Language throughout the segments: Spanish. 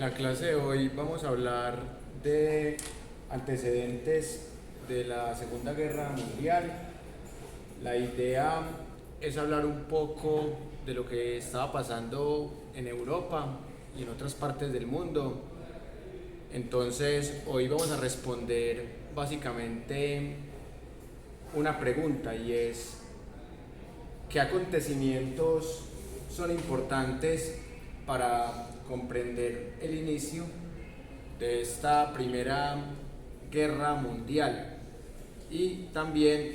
En la clase de hoy vamos a hablar de antecedentes de la Segunda Guerra Mundial. La idea es hablar un poco de lo que estaba pasando en Europa y en otras partes del mundo. Entonces, hoy vamos a responder básicamente una pregunta, y es: ¿qué acontecimientos son importantes para comprender el inicio de esta Primera Guerra Mundial, y también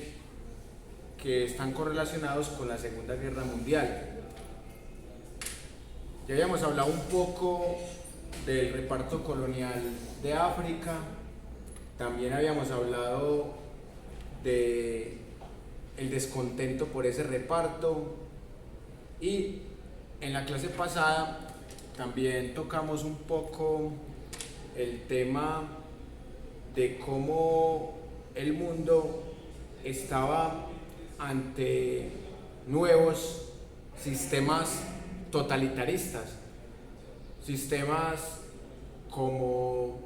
que están correlacionados con la Segunda Guerra Mundial? Ya habíamos hablado un poco del reparto colonial de África, también habíamos hablado de el descontento por ese reparto, y en la clase pasada también tocamos un poco el tema de cómo el mundo estaba ante nuevos sistemas totalitaristas, sistemas como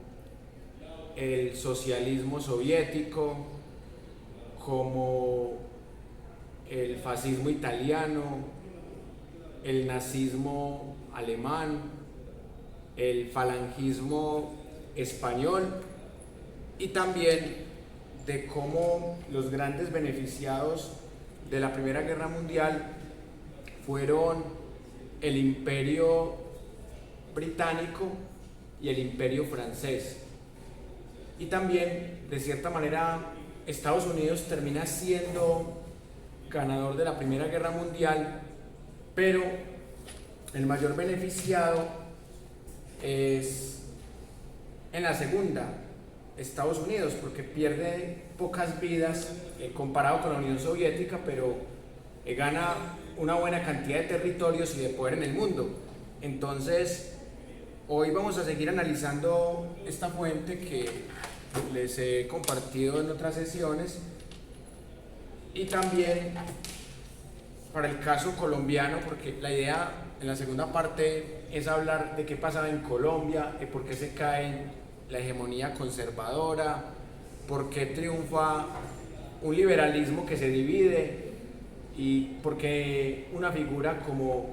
el socialismo soviético, como el fascismo italiano, el nazismo alemán, el falangismo español, y también de cómo los grandes beneficiados de la Primera Guerra Mundial fueron el Imperio británico y el Imperio francés. Y también, de cierta manera, Estados Unidos termina siendo ganador de la Primera Guerra Mundial, pero el mayor beneficiado es en la segunda, Estados Unidos, porque pierde pocas vidas comparado con la Unión Soviética, pero gana una buena cantidad de territorios y de poder en el mundo. Entonces, hoy vamos a seguir analizando esta fuente que les he compartido en otras sesiones, y también para el caso colombiano, porque la idea en la segunda parte es hablar de qué pasaba en Colombia, de por qué se cae la hegemonía conservadora, por qué triunfa un liberalismo que se divide, y por qué una figura como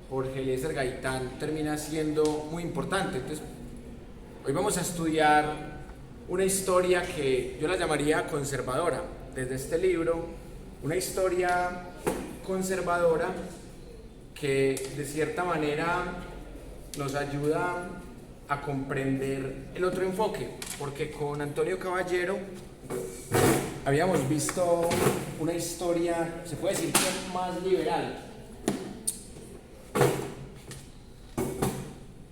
Jorge Eliezer Gaitán termina siendo muy importante. Entonces, hoy vamos a estudiar una historia que yo la llamaría conservadora, desde este libro, una historia conservadora que de cierta manera nos ayuda a comprender el otro enfoque, porque con Antonio Caballero habíamos visto una historia, se puede decir que más liberal.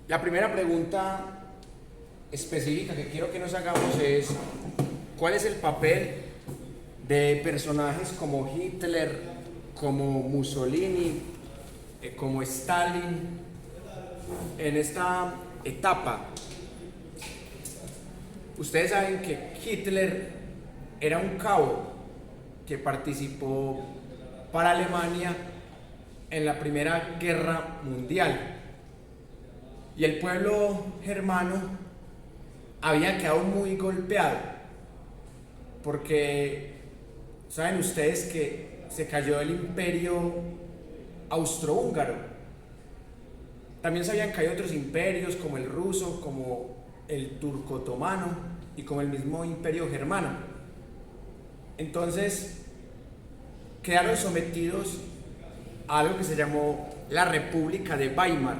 La primera pregunta específica que quiero que nos hagamos es: ¿cuál es el papel de personajes como Hitler, como Mussolini, como Stalin en esta etapa? Ustedes saben que Hitler era un cabo que participó para Alemania en la Primera Guerra Mundial, y el pueblo germano había quedado muy golpeado, porque saben ustedes que se cayó el imperio austrohúngaro. También se habían caído otros imperios como el ruso, como el turco-otomano y como el mismo imperio germano. Entonces quedaron sometidos a algo que se llamó la República de Weimar,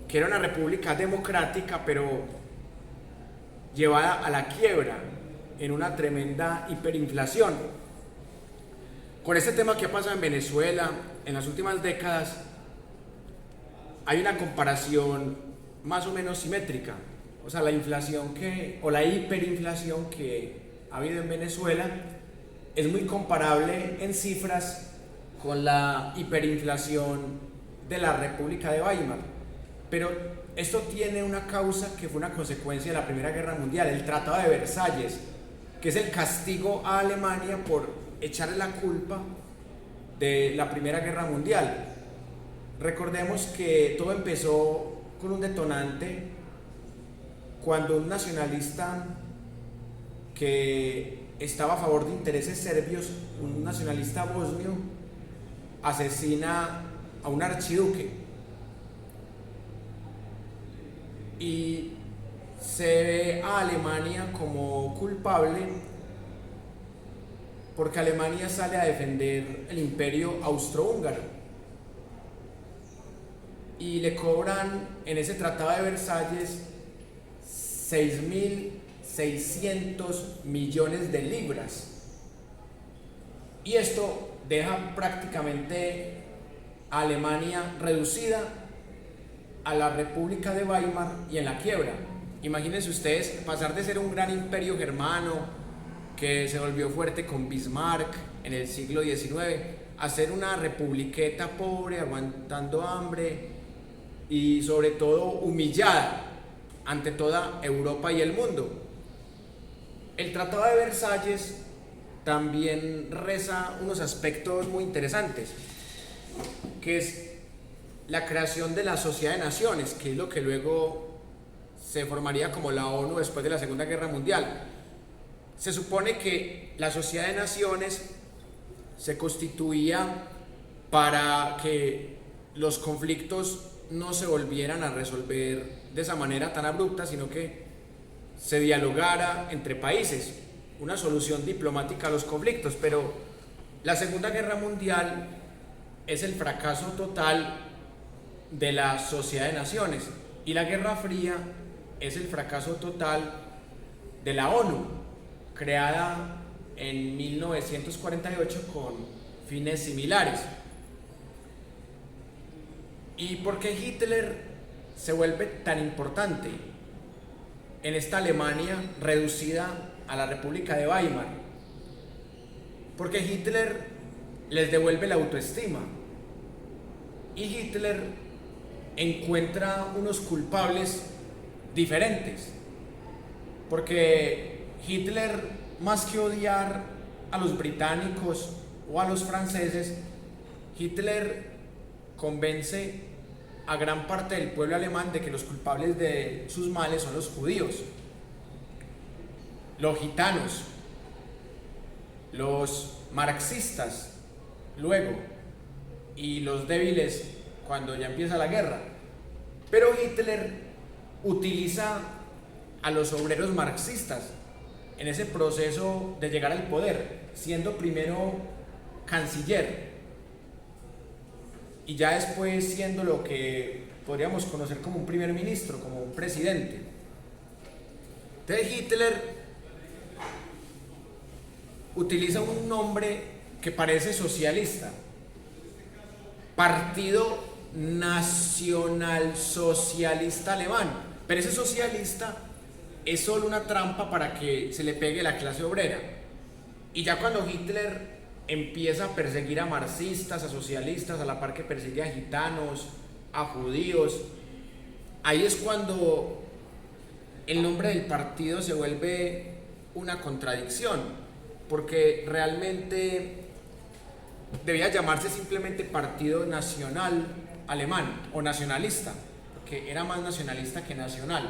que era una república democrática, pero llevada a la quiebra en una tremenda hiperinflación. Con este tema que ha pasado en Venezuela en las últimas décadas, hay una comparación más o menos simétrica. O sea, la inflación o la hiperinflación que ha habido en Venezuela es muy comparable en cifras con la hiperinflación de la República de Weimar. Pero esto tiene una causa que fue una consecuencia de la Primera Guerra Mundial, el Tratado de Versalles, que es el castigo a Alemania por echarle la culpa de la Primera Guerra Mundial. Recordemos que todo empezó con un detonante cuando un nacionalista que estaba a favor de intereses serbios, un nacionalista bosnio, asesina a un archiduque y se ve a Alemania como culpable porque Alemania sale a defender el imperio austrohúngaro y le cobran en ese tratado de Versalles 6.600 millones de libras, y esto deja prácticamente a Alemania reducida a la República de Weimar y en la quiebra. Imagínense ustedes pasar de ser un gran imperio germano que se volvió fuerte con Bismarck en el siglo XIX a ser una republiqueta pobre, aguantando hambre y sobre todo humillada ante toda Europa y el mundo. El Tratado de Versalles también reza unos aspectos muy interesantes, que es la creación de la Sociedad de Naciones, que es lo que luego se formaría como la ONU después de la Segunda Guerra Mundial. Se supone que la Sociedad de Naciones se constituía para que los conflictos no se volvieran a resolver de esa manera tan abrupta, sino que se dialogara entre países, una solución diplomática a los conflictos. Pero la Segunda Guerra Mundial es el fracaso total de la Sociedad de Naciones, y la Guerra Fría es el fracaso total de la ONU, creada en 1948 con fines similares. ¿Y por qué Hitler se vuelve tan importante en esta Alemania reducida a la República de Weimar? Porque Hitler les devuelve la autoestima, y Hitler encuentra unos culpables diferentes, porque Hitler, más que odiar a los británicos o a los franceses, Hitler convence a gran parte del pueblo alemán de que los culpables de sus males son los judíos, los gitanos, los marxistas luego, y los débiles cuando ya empieza la guerra. Pero Hitler utiliza a los obreros marxistas en ese proceso de llegar al poder, siendo primero canciller y ya después siendo lo que podríamos conocer como un primer ministro, como un presidente. Entonces Hitler utiliza un nombre que parece socialista: Partido Nacional Socialista Alemán. Pero ese socialista es solo una trampa para que se le pegue la clase obrera. Y ya cuando Hitler empieza a perseguir a marxistas, a socialistas, a la par que persigue a gitanos, a judíos, ahí es cuando el nombre del partido se vuelve una contradicción, porque realmente debía llamarse simplemente Partido Nacional Alemán o nacionalista, porque era más nacionalista que nacional.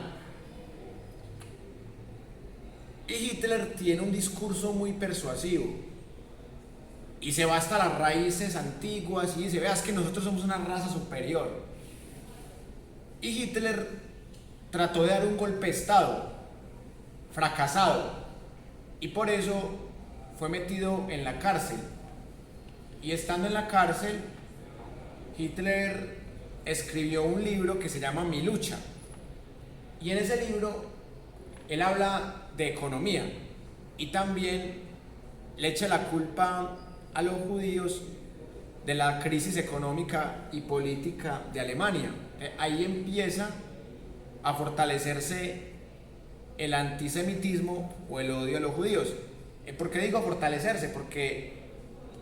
Y Hitler tiene un discurso muy persuasivo y se va hasta las raíces antiguas y dice: veas que nosotros somos una raza superior. Y Hitler trató de dar un golpe de estado fracasado, y por eso fue metido en la cárcel. Y estando en la cárcel, Hitler escribió un libro que se llama Mi lucha, y en ese libro él habla de economía y también le echa la culpa a los judíos de la crisis económica y política de Alemania. Ahí empieza a fortalecerse el antisemitismo o el odio a los judíos. ¿Por qué digo fortalecerse? Porque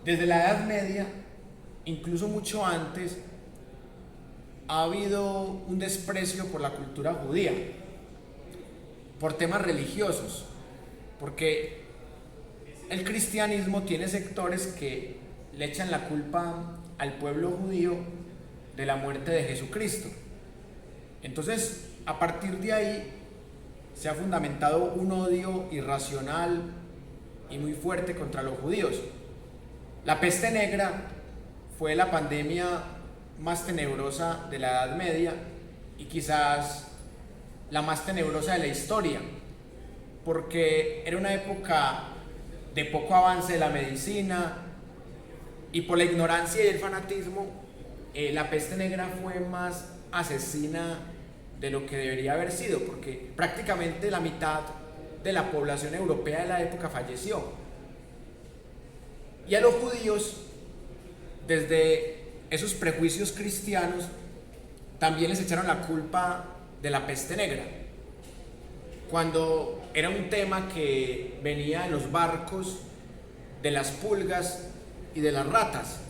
desde la Edad Media, incluso mucho antes, ha habido un desprecio por la cultura judía, por temas religiosos, porque el cristianismo tiene sectores que le echan la culpa al pueblo judío de la muerte de Jesucristo. Entonces, a partir de ahí, se ha fundamentado un odio irracional y muy fuerte contra los judíos. La peste negra fue la pandemia más tenebrosa de la Edad Media y quizás la más tenebrosa de la historia, porque era una época de poco avance de la medicina y por la ignorancia y el fanatismo, la peste negra fue más asesina de lo que debería haber sido, porque prácticamente la mitad de la población europea de la época falleció. Y a los judíos, desde esos prejuicios cristianos, también les echaron la culpa de la peste negra, cuando era un tema que venía en los barcos, de las pulgas y de las ratas.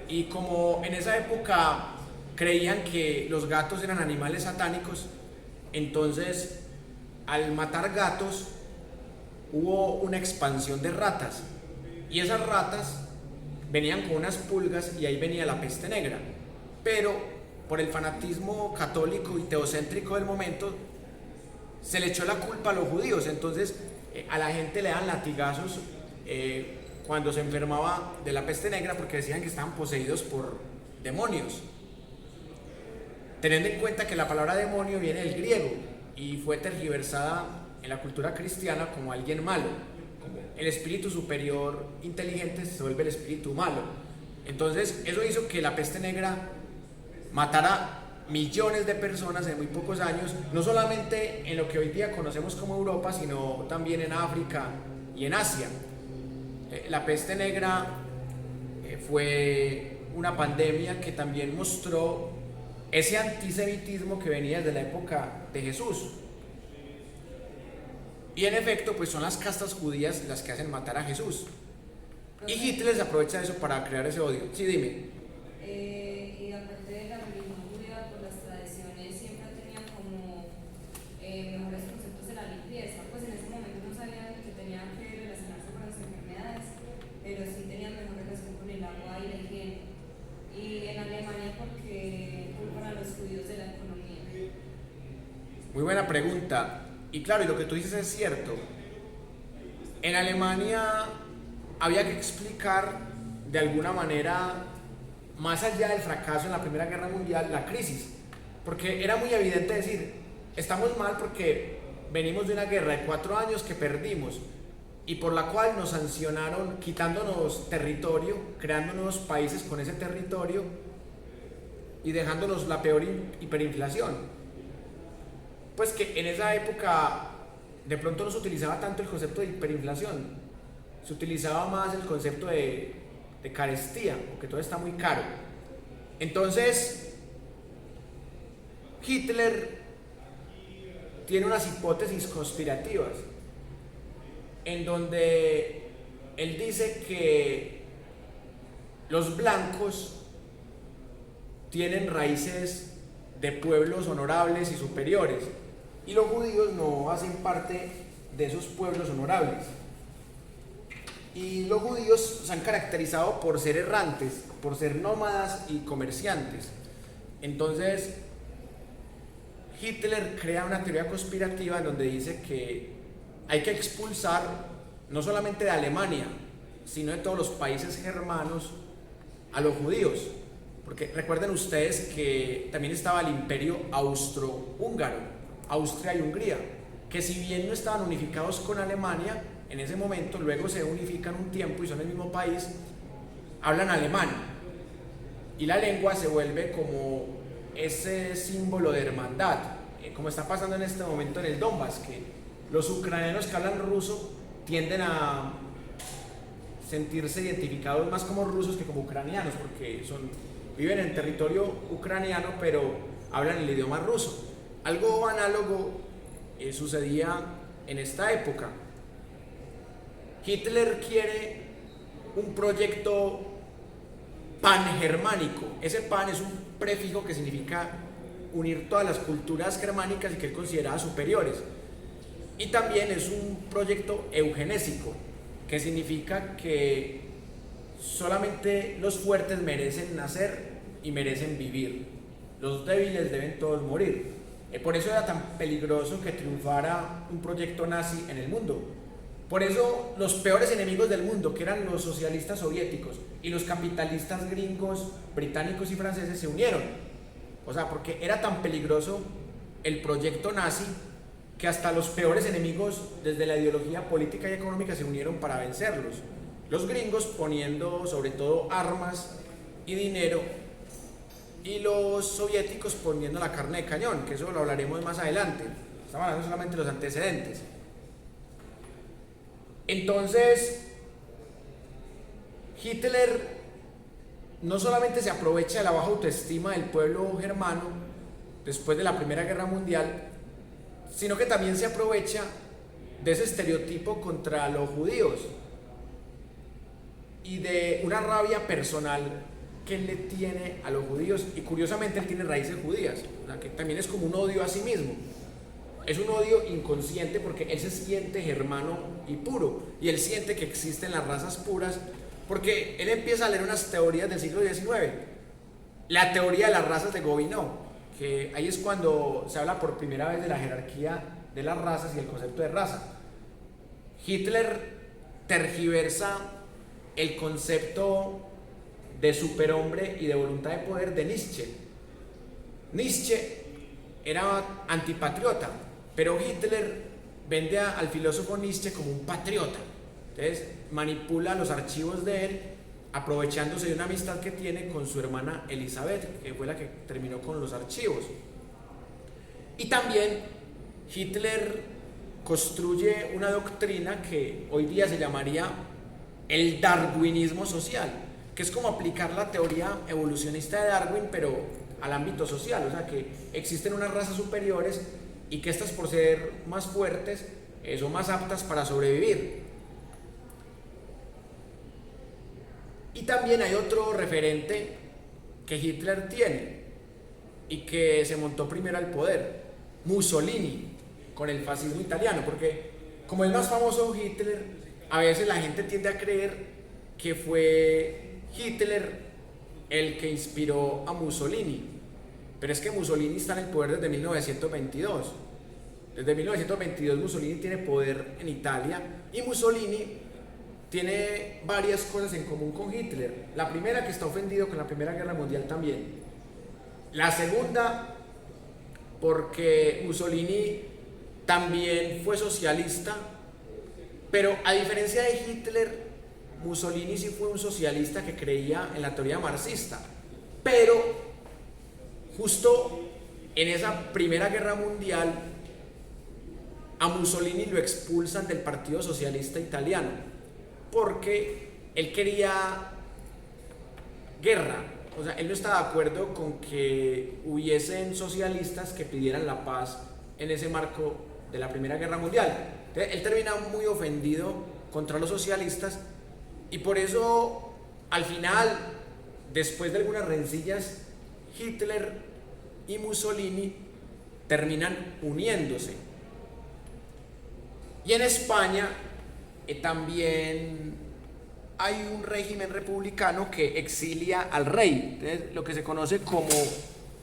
Y como en esa época creían que los gatos eran animales satánicos, entonces al matar gatos hubo una expansión de ratas, y esas ratas venían con unas pulgas y ahí venía la peste negra. Pero por el fanatismo católico y teocéntrico del momento se le echó la culpa a los judíos, entonces a la gente le dan latigazos cuando se enfermaba de la peste negra, porque decían que estaban poseídos por demonios, teniendo en cuenta que la palabra demonio viene del griego y fue tergiversada en la cultura cristiana como alguien malo, como el espíritu superior inteligente se vuelve el espíritu malo. Entonces eso hizo que la peste negra matara millones de personas en muy pocos años, no solamente en lo que hoy día conocemos como Europa, sino también en África y en Asia. La peste negra fue una pandemia que también mostró ese antisemitismo que venía desde la época de Jesús. Y en efecto, pues son las castas judías las que hacen matar a Jesús. Y Hitler se aprovecha de eso para crear ese odio. Sí, dime. Y aparte de la religión judía, por las tradiciones siempre tenían como mejores conceptos de la limpieza. Pues en ese momento no sabían que tenían que relacionarse con las enfermedades, pero sí tenían mejor relación con el agua y la higiene. Y en Alemania, porque culpan a los judíos de la economía. Muy buena pregunta. Y claro, y lo que tú dices es cierto. En Alemania había que explicar de alguna manera, más allá del fracaso en la Primera Guerra Mundial, la crisis, porque era muy evidente decir, estamos mal porque venimos de una guerra de 4 años que perdimos y por la cual nos sancionaron quitándonos territorio, creando nuevos países con ese territorio y dejándonos la peor hiperinflación. Pues que en esa época de pronto no se utilizaba tanto el concepto de hiperinflación, se utilizaba más el concepto de carestía, porque todo está muy caro. Entonces Hitler tiene unas hipótesis conspirativas en donde él dice que los blancos tienen raíces de pueblos honorables y superiores y los judíos no hacen parte de esos pueblos honorables. Y los judíos se han caracterizado por ser errantes, por ser nómadas y comerciantes. Entonces Hitler crea una teoría conspirativa en donde dice que hay que expulsar no solamente de Alemania, sino de todos los países germanos a los judíos. Porque recuerden ustedes que también estaba el imperio austrohúngaro, Austria y Hungría, que si bien no estaban unificados con Alemania, en ese momento luego se unifican un tiempo y son el mismo país, hablan alemán. Y la lengua se vuelve como ese símbolo de hermandad, como está pasando en este momento en el Donbass, que los ucranianos que hablan ruso tienden a sentirse identificados más como rusos que como ucranianos, porque viven en territorio ucraniano pero hablan el idioma ruso. Algo análogo sucedía en esta época. Hitler quiere un proyecto pangermánico. Ese pan es un prefijo que significa unir todas las culturas germánicas y que él consideraba superiores. Y también es un proyecto eugenésico, que significa que solamente los fuertes merecen nacer y merecen vivir. Los débiles deben todos morir. Por eso era tan peligroso que triunfara un proyecto nazi en el mundo. Por eso los peores enemigos del mundo, que eran los socialistas soviéticos y los capitalistas gringos, británicos y franceses, se unieron. O sea, porque era tan peligroso el proyecto nazi que hasta los peores enemigos desde la ideología política y económica se unieron para vencerlos. Los gringos poniendo sobre todo armas y dinero, y los soviéticos poniendo la carne de cañón, que eso lo hablaremos más adelante. Estamos hablando solamente de los antecedentes. Entonces, Hitler no solamente se aprovecha de la baja autoestima del pueblo germano después de la Primera Guerra Mundial, sino que también se aprovecha de ese estereotipo contra los judíos y de una rabia personal que él le tiene a los judíos, y curiosamente él tiene raíces judías, o sea, que también es como un odio a sí mismo. Es un odio inconsciente porque él se siente germano y puro, y él siente que existen las razas puras, porque él empieza a leer unas teorías del siglo XIX, la teoría de las razas de Gobineau, que ahí es cuando se habla por primera vez de la jerarquía de las razas y el concepto de raza. Hitler tergiversa el concepto de superhombre y de voluntad de poder de Nietzsche. Nietzsche era antipatriota, pero Hitler vende al filósofo Nietzsche como un patriota. Entonces manipula los archivos de él, aprovechándose de una amistad que tiene con su hermana Elizabeth, que fue la que terminó con los archivos. Y también Hitler construye una doctrina que hoy día se llamaría el darwinismo social, que es como aplicar la teoría evolucionista de Darwin, pero al ámbito social. O sea, que existen unas razas superiores y que estas, por ser más fuertes, son más aptas para sobrevivir. Y también hay otro referente que Hitler tiene y que se montó primero al poder, Mussolini, con el fascismo italiano, porque como es más famoso Hitler, a veces la gente tiende a creer que fue Hitler el que inspiró a Mussolini, pero es que Mussolini está en el poder desde 1922. Desde 1922 Mussolini tiene poder en Italia, y Mussolini tiene varias cosas en común con Hitler. La primera, que está ofendido con la Primera Guerra Mundial también. La segunda, porque Mussolini también fue socialista, pero a diferencia de Hitler, Mussolini sí fue un socialista que creía en la teoría marxista. Pero justo en esa Primera Guerra Mundial a Mussolini lo expulsan del Partido Socialista Italiano, porque él quería guerra. O sea, él no estaba de acuerdo con que hubiesen socialistas que pidieran la paz en ese marco de la Primera Guerra Mundial. Entonces, él termina muy ofendido contra los socialistas, y por eso al final, después de algunas rencillas, Hitler y Mussolini terminan uniéndose. Y en España también hay un régimen republicano que exilia al rey, lo que se conoce como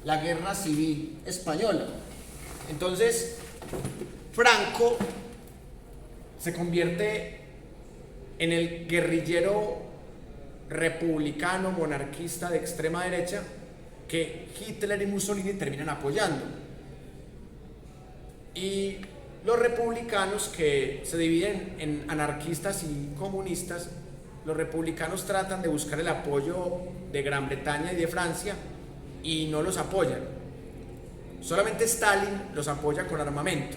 la Guerra Civil Española. Entonces Franco se convierte en el guerrillero republicano monarquista de extrema derecha que Hitler y Mussolini terminan apoyando. Y los republicanos, que se dividen en anarquistas y comunistas, los republicanos tratan de buscar el apoyo de Gran Bretaña y de Francia y no los apoyan. Solamente Stalin los apoya con armamento.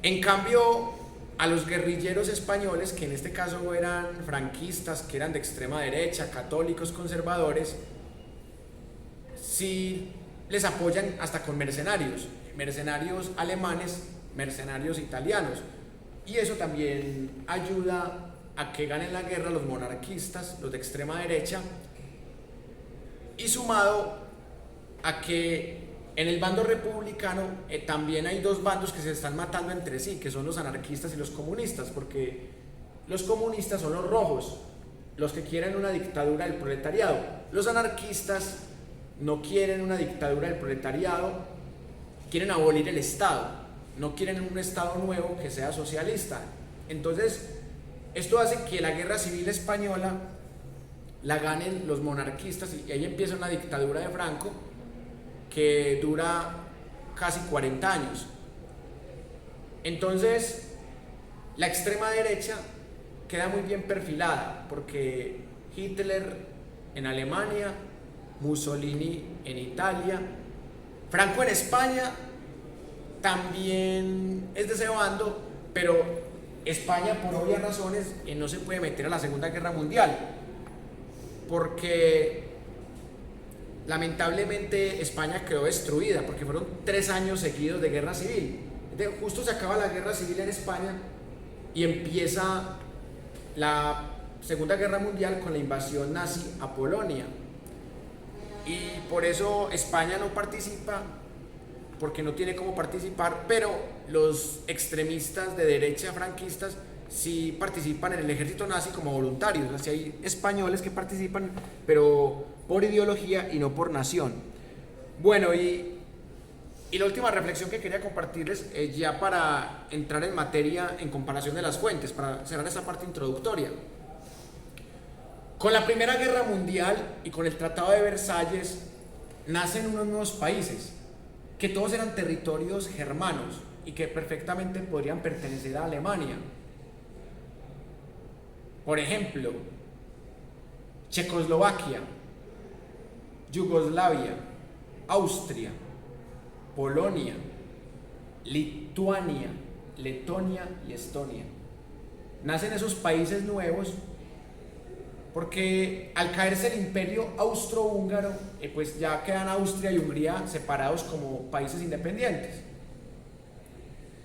En cambio, a los guerrilleros españoles, que en este caso eran franquistas, que eran de extrema derecha, católicos, conservadores, sí les apoyan hasta con mercenarios alemanes, mercenarios italianos, y eso también ayuda a que ganen la guerra los monarquistas, los de extrema derecha, y sumado a que en el bando republicano también hay dos bandos que se están matando entre sí, que son los anarquistas y los comunistas, porque los comunistas son los rojos, los que quieren una dictadura del proletariado. Los anarquistas no quieren una dictadura del proletariado, quieren abolir el Estado, no quieren un Estado nuevo que sea socialista. Entonces, esto hace que la guerra civil española la ganen los monarquistas y ahí empieza una dictadura de Franco que dura casi 40 años. Entonces, la extrema derecha queda muy bien perfilada porque Hitler en Alemania, Mussolini en Italia, Franco en España también es de ese bando, pero España por obvias razones no se puede meter a la Segunda Guerra Mundial porque lamentablemente España quedó destruida porque fueron 3 años seguidos de guerra civil. Justo se acaba la guerra civil en España y empieza la Segunda Guerra Mundial con la invasión nazi a Polonia. Y por eso España no participa, porque no tiene cómo participar, pero los extremistas de derecha franquistas sí participan en el ejército nazi como voluntarios. Así hay españoles que participan, pero por ideología y no por nación. Bueno, y la última reflexión que quería compartirles, ya para entrar en materia en comparación de las fuentes, para cerrar esta parte introductoria. Con la Primera Guerra Mundial y con el Tratado de Versalles nacen unos nuevos países que todos eran territorios germanos y que perfectamente podrían pertenecer a Alemania. Por ejemplo, Checoslovaquia, Yugoslavia, Austria, Polonia, Lituania, Letonia y Estonia. Nacen esos países nuevos porque al caerse el imperio austrohúngaro, pues ya quedan Austria y Hungría separados como países independientes.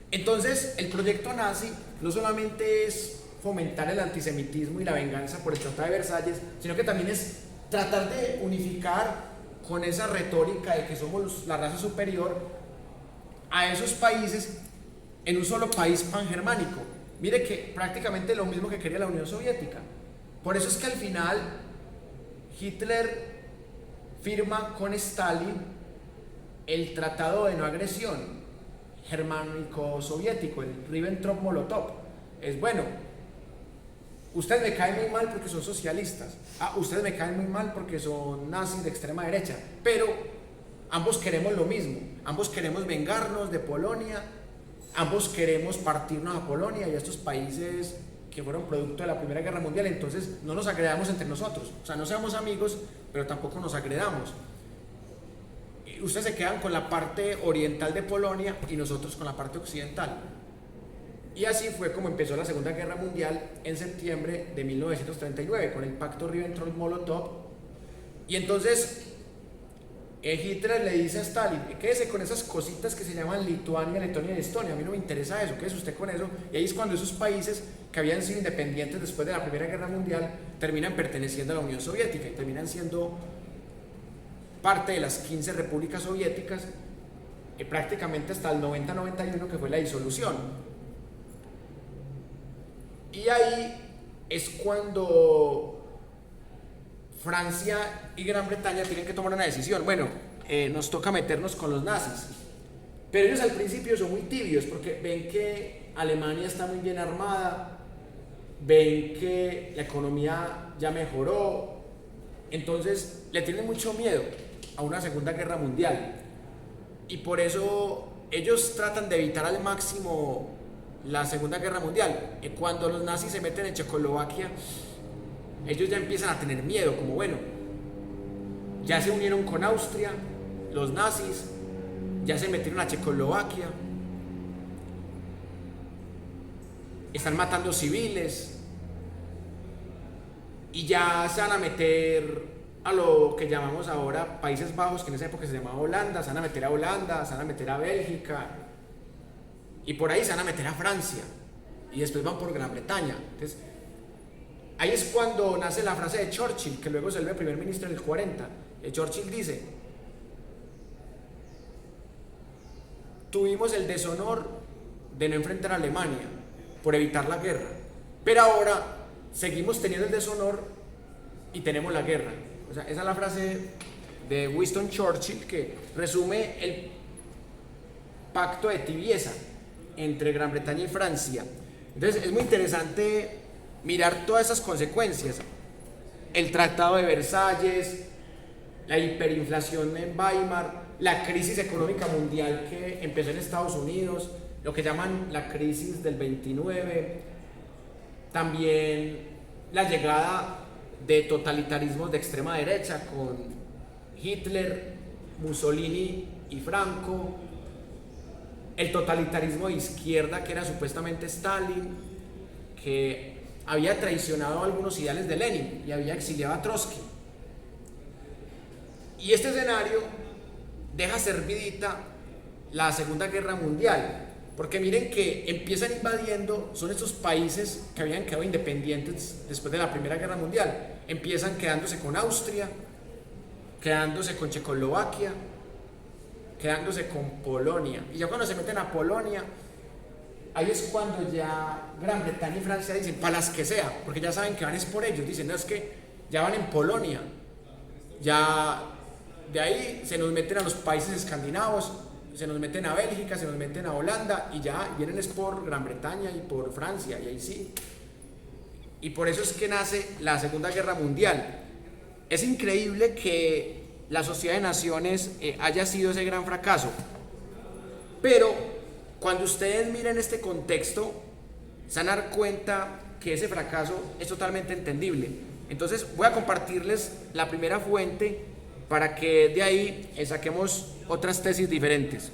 Entonces, el proyecto nazi no solamente es fomentar el antisemitismo y la venganza por el Tratado de Versalles, sino que también es tratar de unificar con esa retórica de que somos la raza superior a esos países en un solo país pangermánico. Mire que prácticamente lo mismo que quería la Unión Soviética. Por eso es que al final Hitler firma con Stalin el Tratado de No Agresión germánico-soviético, el Ribbentrop-Molotov. Es bueno, ustedes me caen muy mal porque son socialistas, ustedes me caen muy mal porque son nazis de extrema derecha, pero ambos queremos lo mismo, ambos queremos vengarnos de Polonia, ambos queremos partirnos a Polonia y a estos países que fueron producto de la Primera Guerra Mundial. Entonces no nos agredamos entre nosotros, o sea, no seamos amigos, pero tampoco nos agredamos. Ustedes se quedan con la parte oriental de Polonia y nosotros con la parte occidental. Y así fue como empezó la Segunda Guerra Mundial en septiembre de 1939 con el pacto Ribbentrop-Molotov. Y entonces Hitler le dice a Stalin: quédese con esas cositas que se llaman Lituania, Letonia y Estonia, a mí no me interesa eso, quédese usted con eso. Y ahí es cuando esos países que habían sido independientes después de la Primera Guerra Mundial terminan perteneciendo a la Unión Soviética y terminan siendo parte de las 15 repúblicas soviéticas, prácticamente hasta el 90-91, que fue la disolución. Y ahí es cuando Francia y Gran Bretaña tienen que tomar una decisión. Bueno, nos toca meternos con los nazis, pero ellos al principio son muy tibios porque ven que Alemania está muy bien armada, ven que la economía ya mejoró, entonces le tienen mucho miedo a una Segunda Guerra Mundial y por eso ellos tratan de evitar al máximo la Segunda Guerra Mundial. Cuando los nazis se meten en Checoslovaquia, ellos ya empiezan a tener miedo, como bueno, ya se unieron con Austria, los nazis, ya se metieron a Checoslovaquia, están matando civiles y ya se van a meter a lo que llamamos ahora Países Bajos, que en esa época se llamaba Holanda, se van a meter a Holanda, se van a meter a Bélgica y por ahí se van a meter a Francia y después van por Gran Bretaña. Entonces, ahí es cuando nace la frase de Churchill, que luego se vuelve primer ministro en el 40. Churchill dice: tuvimos el deshonor de no enfrentar a Alemania por evitar la guerra, pero ahora seguimos teniendo el deshonor y tenemos la guerra. O sea, esa es la frase de Winston Churchill, que resume el pacto de tibieza entre Gran Bretaña y Francia. Entonces es muy interesante mirar todas esas consecuencias. El Tratado de Versalles, la hiperinflación en Weimar, la crisis económica mundial que empezó en Estados Unidos, lo que llaman la crisis del 29, también la llegada de totalitarismos de extrema derecha con Hitler, Mussolini y Franco, el totalitarismo de izquierda que era supuestamente Stalin, que había traicionado algunos ideales de Lenin y había exiliado a Trotsky. Y este escenario deja servidita la Segunda Guerra Mundial, porque miren que empiezan invadiendo, son estos países que habían quedado independientes después de la Primera Guerra Mundial, empiezan quedándose con Austria, quedándose con Checoslovaquia, quedándose con Polonia, y ya cuando se meten a Polonia, ahí es cuando ya Gran Bretaña y Francia dicen, para las que sea, porque ya saben que van es por ellos, dicen, no, es que ya van en Polonia, ya de ahí se nos meten a los países escandinavos, se nos meten a Bélgica, se nos meten a Holanda, y ya vienen es por Gran Bretaña y por Francia, y ahí sí. Y por eso es que nace la Segunda Guerra Mundial. Es increíble que la Sociedad de Naciones haya sido ese gran fracaso, pero cuando ustedes miren este contexto, se van a dar cuenta que ese fracaso es totalmente entendible. Entonces voy a compartirles la primera fuente para que de ahí saquemos otras tesis diferentes.